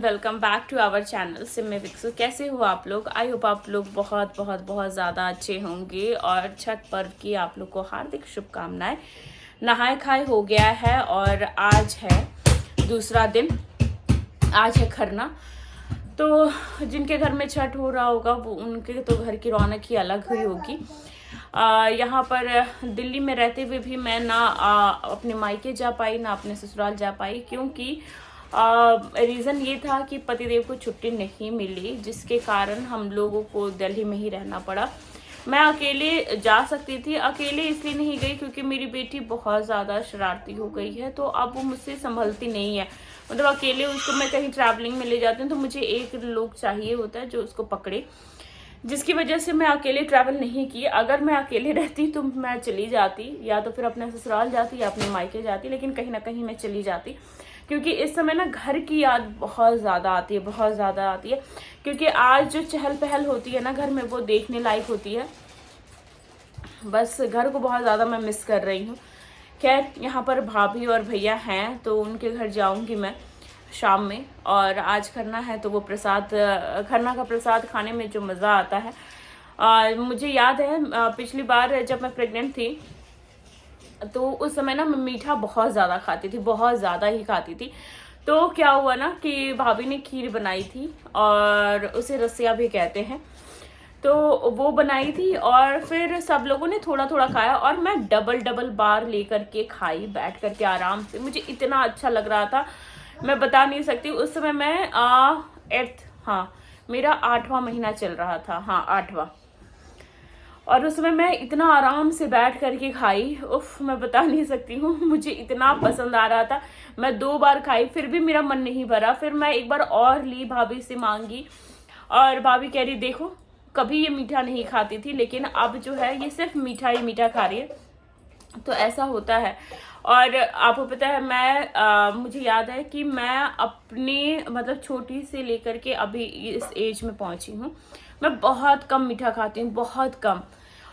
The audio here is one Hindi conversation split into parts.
Welcome back to our channel सिम्मे विक्सू। कैसे हो आप लोग? आई होप आप लोग बहुत बहुत बहुत ज़्यादा अच्छे होंगे और छठ पर्व की आप लोग को हार्दिक शुभकामनाएं। नहाए खाए हो गया है और आज है दूसरा दिन, आज है खरना। तो जिनके घर में छठ हो रहा होगा वो उनके तो घर की रौनक ही अलग हुई होगी। यहाँ पर दिल्ली में रहते हुए भी मैं ना अपने मायके जा पाई ना अपने ससुराल जा पाई, क्योंकि रीज़न ये था कि पतिदेव को छुट्टी नहीं मिली, जिसके कारण हम लोगों को दिल्ली में ही रहना पड़ा। मैं अकेले जा सकती थी, अकेले इसलिए नहीं गई क्योंकि मेरी बेटी बहुत ज़्यादा शरारती हो गई है, तो अब वो मुझसे संभलती नहीं है। मतलब अकेले उसको मैं कहीं ट्रैवलिंग में ले जाती हूँ तो मुझे एक लोग चाहिए होता है जो उसको पकड़े, जिसकी वजह से मैं अकेले ट्रैवल नहीं की। अगर मैं अकेले रहती तो मैं चली जाती, या तो फिर अपने ससुराल जाती या अपने मायके जाती, लेकिन कहीं ना कहीं मैं चली जाती, क्योंकि इस समय ना घर की याद बहुत ज़्यादा आती है, बहुत ज़्यादा आती है। क्योंकि आज जो चहल पहल होती है ना घर में, वो देखने लायक होती है। बस घर को बहुत ज़्यादा मैं मिस कर रही हूँ। खैर, यहाँ पर भाभी और भैया हैं तो उनके घर जाऊँगी मैं शाम में, और आज खरना है तो वो प्रसाद, खरना का प्रसाद खाने में जो मज़ा आता है। मुझे याद है पिछली बार जब मैं प्रेग्नेंट थी तो उस समय ना मैं मीठा बहुत ज़्यादा खाती थी, बहुत ज़्यादा ही खाती थी। तो क्या हुआ ना कि भाभी ने खीर बनाई थी, और उसे रसिया भी कहते हैं, तो वो बनाई थी और फिर सब लोगों ने थोड़ा थोड़ा खाया और मैं डबल डबल बार लेकर के खाई, बैठ करके आराम से। मुझे इतना अच्छा लग रहा था, मैं बता नहीं सकती। उस समय मैं मेरा 8वां महीना चल रहा था, हाँ 8वां। और उस समय मैं इतना आराम से बैठ करके खाई, उफ, मैं बता नहीं सकती हूँ। मुझे इतना पसंद आ रहा था। मैं 2 बार खाई फिर भी मेरा मन नहीं भरा। फिर मैं एक बार और ली, भाभी से मांगी, और भाभी कह रही देखो कभी ये मीठा नहीं खाती थी, लेकिन अब जो है ये सिर्फ मीठा ही मीठा खा रही है। तो ऐसा होता है। और आपको पता है मैं मुझे याद है कि मैं अपनी मतलब छोटी से लेकर के अभी इस एज में पहुंची हूँ, मैं बहुत कम मीठा खाती हूँ, बहुत कम।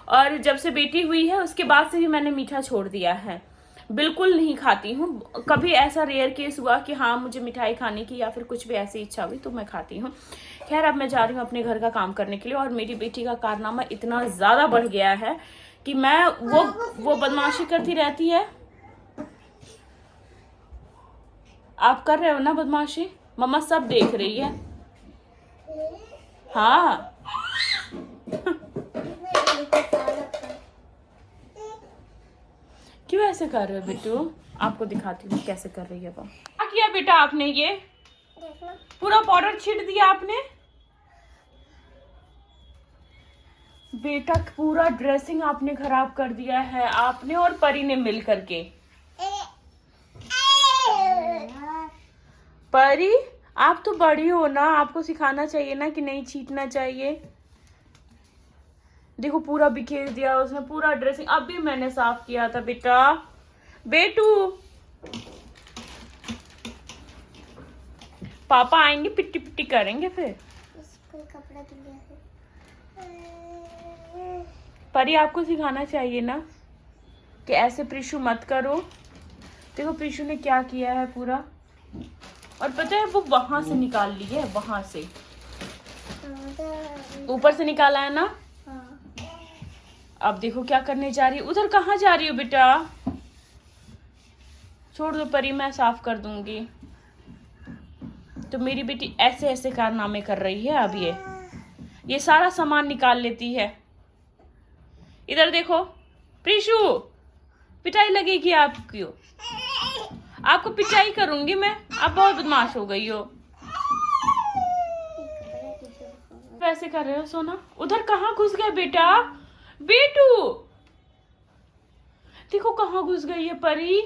और जब से बेटी हुई है उसके बाद से भी मैंने मीठा छोड़ दिया है, बिल्कुल नहीं खाती हूँ। कभी ऐसा रेयर केस हुआ कि हाँ मुझे मिठाई खाने की या फिर कुछ भी ऐसी इच्छा हुई तो मैं खाती हूँ। खैर, अब मैं जा रही हूँ अपने घर का काम करने के लिए, और मेरी बेटी का कारनामा इतना ज़्यादा बढ़ गया है कि मैं वो बदमाशी करती रहती है। आप कर रहे हो ना बदमाशी? मम्मा सब देख रही है। हाँ क्यों ऐसे कर रहे हो बेटू? आपको दिखाती हूँ कैसे कर रही है वो। क्या किया बेटा आपने? ये पूरा पाउडर छीट दिया आपने बेटा, पूरा ड्रेसिंग आपने खराब कर दिया है, आपने और परी ने मिल करके। परी, आप तो बड़ी हो ना, आपको सिखाना चाहिए ना कि नहीं छीटना चाहिए। देखो पूरा बिखेर दिया उसने, पूरा ड्रेसिंग। अब भी मैंने साफ किया था बेटा। बेटू, पापा आएंगे पिट्टी पिट्टी करेंगे फिर। कपड़ा परी, आपको सिखाना चाहिए ना कि ऐसे प्रिशु मत करो। देखो प्रिशु ने क्या किया है पूरा, और पता है वो वहां से निकाल ली है, वहां से ऊपर से निकाला है ना। अब देखो क्या करने जा रही है। उधर कहाँ जा रही हो बेटा? छोड़ दो परी, मैं साफ कर दूंगी। तो मेरी बेटी ऐसे ऐसे कारनामे कर रही है। अब ये सारा सामान निकाल लेती है। इधर देखो प्रिशु, पिटाई लगेगी आपकी, आपको पिटाई करूंगी मैं। आप बहुत बदमाश हो गई हो। वैसे कर रहे हो सोना? उधर कहाँ घुस गए बेटा? बेटू देखो कहाँ घुस गई है परी।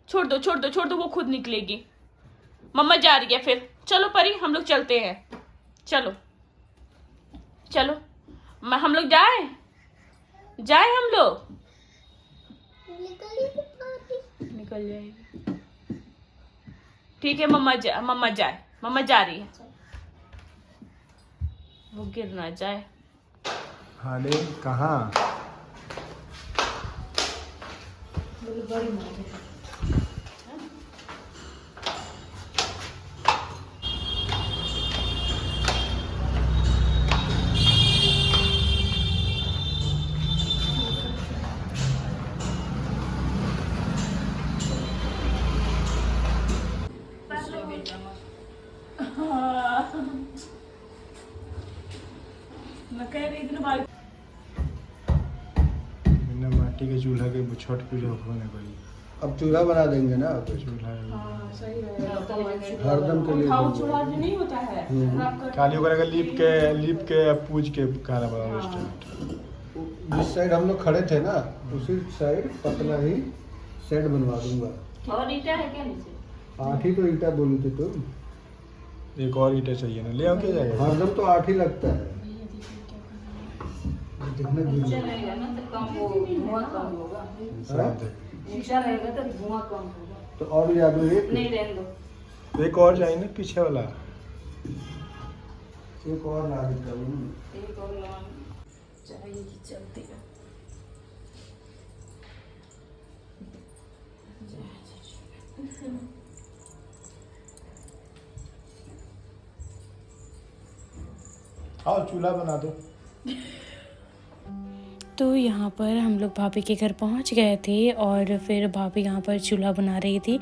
छोड़ दो छोड़ दो छोड़ दो, वो खुद निकलेगी। मम्मा जा रही है फिर। चलो परी, हम लोग चलते हैं। चलो चलो, हम लोग जाए हम लोग। निकल जाएगी। ठीक है, मम्मा जा रही है, वो गिर ना जाए। अरे कहाँ? बिना माटी के चूल्हा के छठ पूजा होने पाई। अब चूल्हा बना देंगे ना तो चूल्हा हरदम के लिए नहीं होता है खाली वगैरह का लीप के पूज के खाना बनाओ रेस्टोरेंट। जिस साइड हम लोग खड़े थे ना उसी साइड पतला ही सेट बनवा दूंगा। और ईटा है क्या नीचे? 8 ही तो ईटा बोली थी तुम। एक और ईटा चाहिए ना, ले आओ क्या जाएगा। हरदम तो 8 ही लगता है। जितना ऊंचा रहेगा ना तो कम वो धुआं कम होगा। ऊंचा रहेगा तो धुआं कम होगा। तो और ले आ दो एक। नहीं रहने दो। एक और चाहिए ना पीछे वाला। एक और ला देता हूँ। एक और लगाना चाहिए चलती है। आओ चूल्हा बना दो। तो यहाँ पर हम लोग भाभी के घर पहुँच गए थे और फिर भाभी यहाँ पर चूल्हा बना रही थी।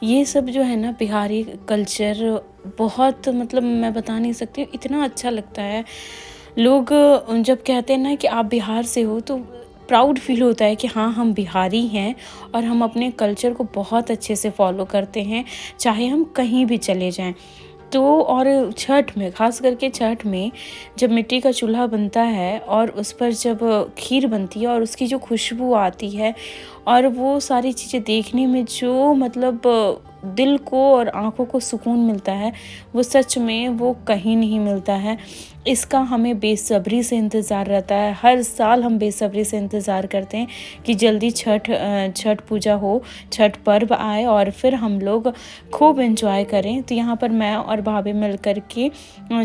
ये सब जो है ना बिहारी कल्चर बहुत मतलब मैं बता नहीं सकती, इतना अच्छा लगता है। लोग जब कहते हैं ना कि आप बिहार से हो तो प्राउड फील होता है कि हाँ हम बिहारी हैं और हम अपने कल्चर को बहुत अच्छे से फॉलो करते हैं चाहे हम कहीं भी चले जाएं। तो और छठ में ख़ास करके छठ में जब मिट्टी का चूल्हा बनता है और उस पर जब खीर बनती है और उसकी जो खुशबू आती है और वो सारी चीज़ें देखने में जो मतलब दिल को और आँखों को सुकून मिलता है वो सच में वो कहीं नहीं मिलता है। इसका हमें बेसब्री से इंतज़ार रहता है। हर साल हम बेसब्री से इंतज़ार करते हैं कि जल्दी छठ पूजा हो, छठ पर्व आए और फिर हम लोग खूब एंजॉय करें। तो यहाँ पर मैं और भाभी मिल कर के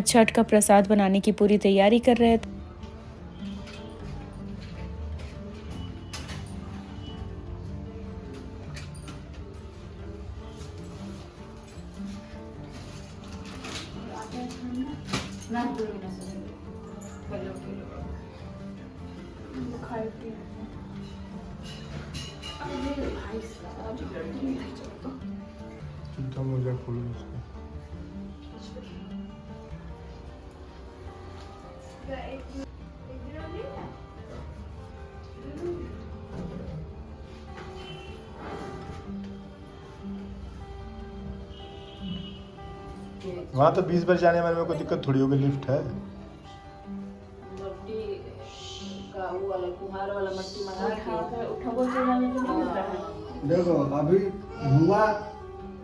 छठ का प्रसाद बनाने की पूरी तैयारी कर रहे थे। तो मुझे खोलो इसको। वहाँ तो 20 बार जाने में कोई दिक्कत थोड़ी होगी, लिफ्ट है। मट्टी का वो वाला कुम्हार वाला मट्टी मंगा के उठाओ देखो अभी धुआं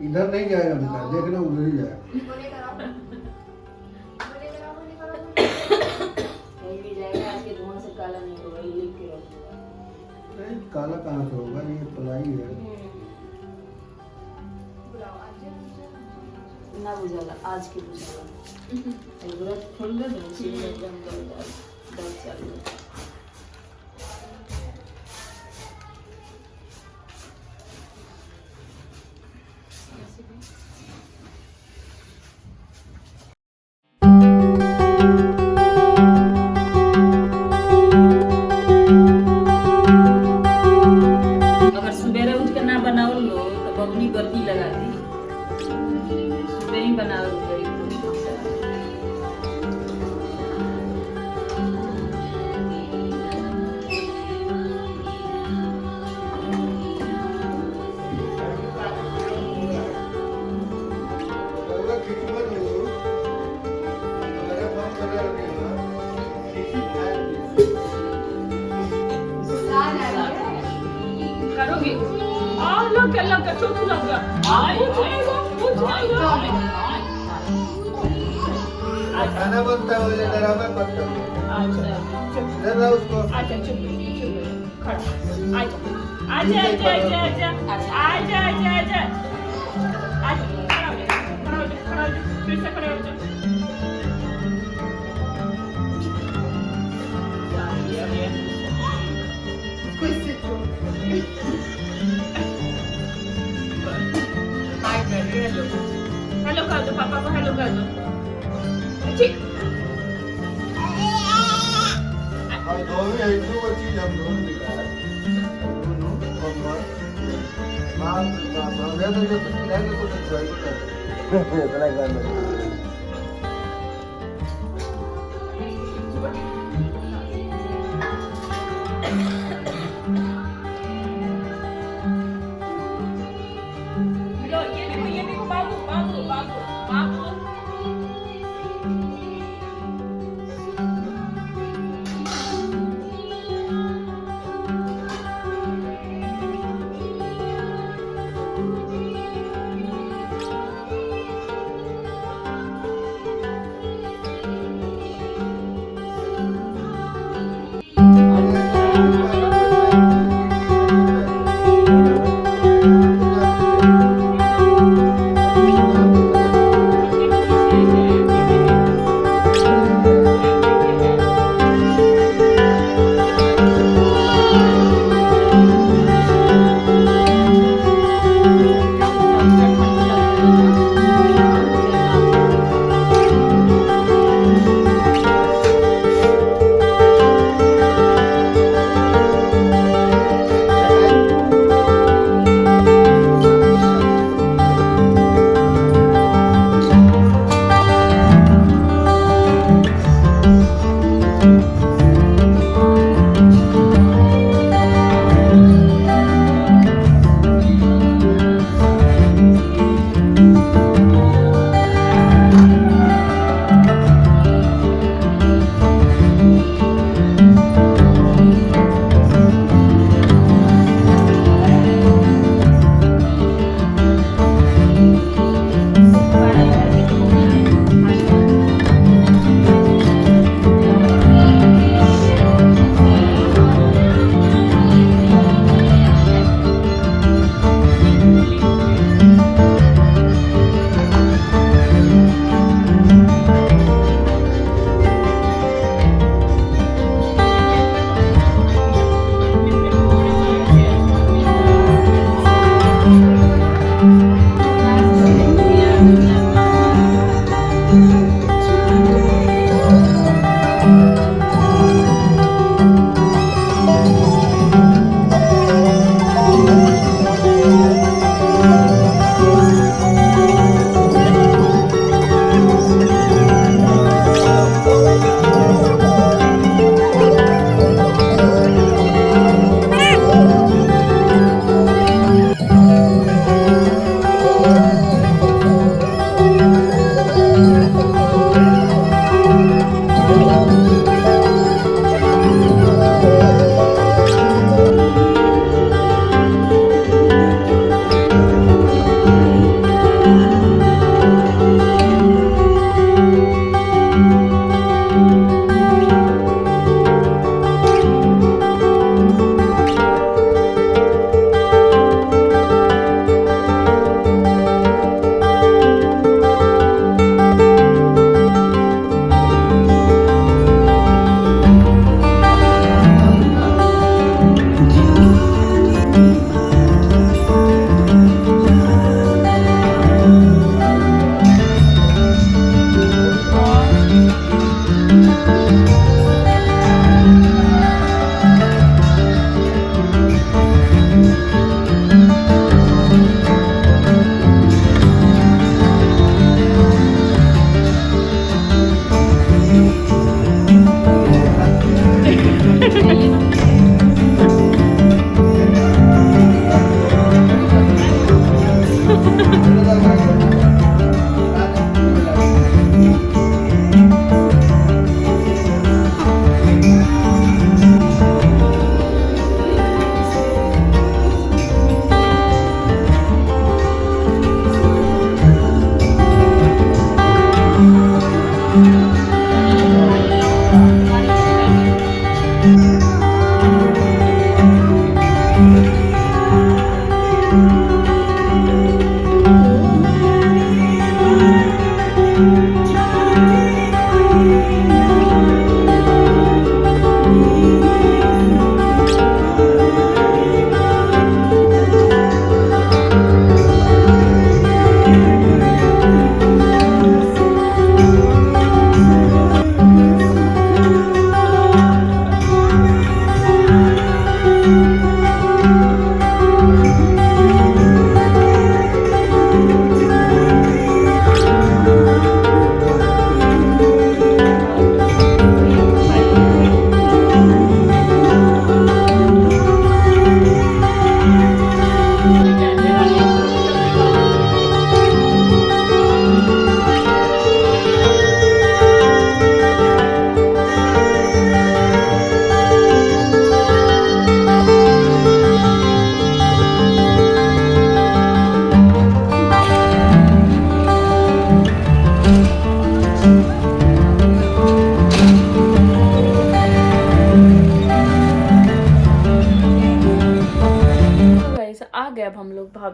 इधर नहीं जाएगा बेटा, देखना उधर ही जाएगा। कहीं भी जाएगा आज के धुआं से काला नहीं होगा, ये लिख के रखूंगा। नहीं, काला कहाँ से होगा, ये पलाई है। ना बुझाला आज के बुझाला व्रत खोल दे दो उसी में एकदम दर्द चालू है। अगर सुबेरे उठ के ना बनाओ लो तो बबनी गर्मी लगा दी। नहीं बनाओ करोगे लोग छोटू लगा खाना बनता है मुझे ड्रामा मत करो। जरा उसको अच्छा चुप खड़ा आजा आजा आजा आजा आजा आजा आजा आजा खड़ा हो फिर से खड़े हो जाओ। हेलो कर दो पापा को, हेलो कर दो। ठीक दो भी है, दो चीज हम दोनों निकाले दोनों मां मैं तो जो खिलाएंगे तो ट्राई करते इतना करना।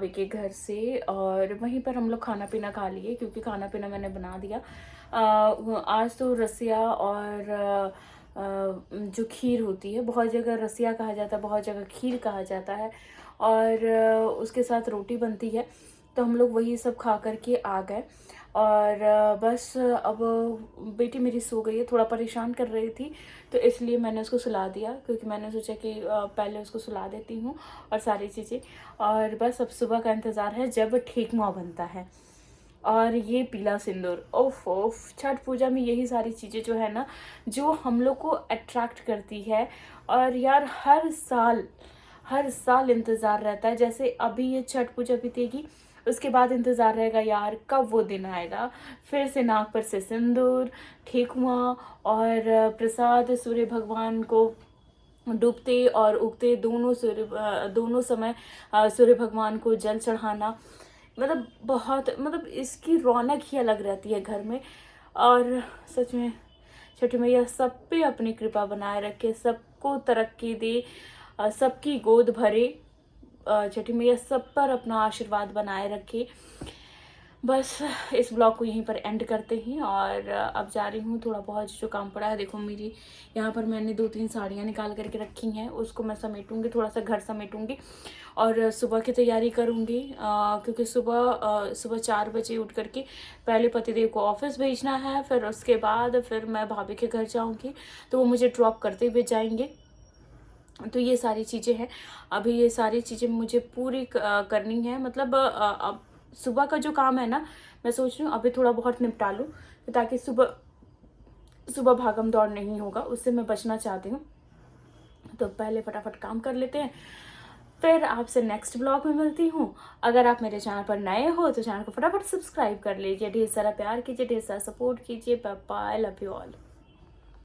भाभी के घर से और वहीं पर हम लोग खाना पीना खा लिए, क्योंकि खाना पीना मैंने बना दिया। आज तो रसिया और जो खीर होती है, बहुत जगह रसिया कहा जाता है, बहुत जगह खीर कहा जाता है, और उसके साथ रोटी बनती है। तो हम लोग वही सब खा करके आ गए। और बस अब बेटी मेरी सो गई है, थोड़ा परेशान कर रही थी, तो इसलिए मैंने उसको सुला दिया, क्योंकि मैंने सोचा कि पहले उसको सुला देती हूँ और सारी चीज़ें। और बस अब सुबह का इंतज़ार है जब ठेकुआ बनता है। और ये पीला सिंदूर, ओफ ओफ, छठ पूजा में यही सारी चीज़ें जो है ना, जो हम लोग को अट्रैक्ट करती है। और यार हर साल इंतज़ार रहता है। जैसे अभी ये छठ पूजा बीतेगी, उसके बाद इंतज़ार रहेगा यार कब वो दिन आएगा, फिर से नाक पर से सिंदूर, ठेकुआ और प्रसाद, सूर्य भगवान को डूबते और उगते दोनों समय सूर्य भगवान को जल चढ़ाना। मतलब बहुत, मतलब इसकी रौनक ही अलग रहती है घर में। और सच में छठी मैया सब पे अपनी कृपा बनाए रखे, सबको तरक्की दे, सबकी गोद भरे। छठी मैया सब पर अपना आशीर्वाद बनाए रखे। बस इस ब्लॉग को यहीं पर एंड करते हैं, और अब जा रही हूँ, थोड़ा बहुत जो काम पड़ा है। देखो मेरी यहाँ पर मैंने 2-3 साड़ियाँ निकाल करके रखी हैं, उसको मैं समेटूंगी, थोड़ा सा घर समेटूंगी और सुबह की तैयारी करूँगी, क्योंकि सुबह 4 बजे उठ करके पहले पतिदेव को ऑफिस भेजना है, फिर उसके बाद फिर मैं भाभी के घर जाऊँगी, तो वो मुझे ड्रॉप करते हुए जाएंगे। तो ये सारी चीज़ें हैं, अभी ये सारी चीज़ें मुझे पूरी करनी है। मतलब अब सुबह का जो काम है ना, मैं सोच रही हूँ अभी थोड़ा बहुत निपटा लूँ, ताकि सुबह भागम दौड़ नहीं होगा, उससे मैं बचना चाहती हूँ। तो पहले फटाफट काम कर लेते हैं, फिर आपसे नेक्स्ट ब्लॉग में मिलती हूँ। अगर आप मेरे चैनल पर नए हो तो चैनल को फटाफट सब्सक्राइब कर लीजिए, ढेर सारा प्यार कीजिए, ढेर सारा सपोर्ट कीजिए। Bye bye, love you all.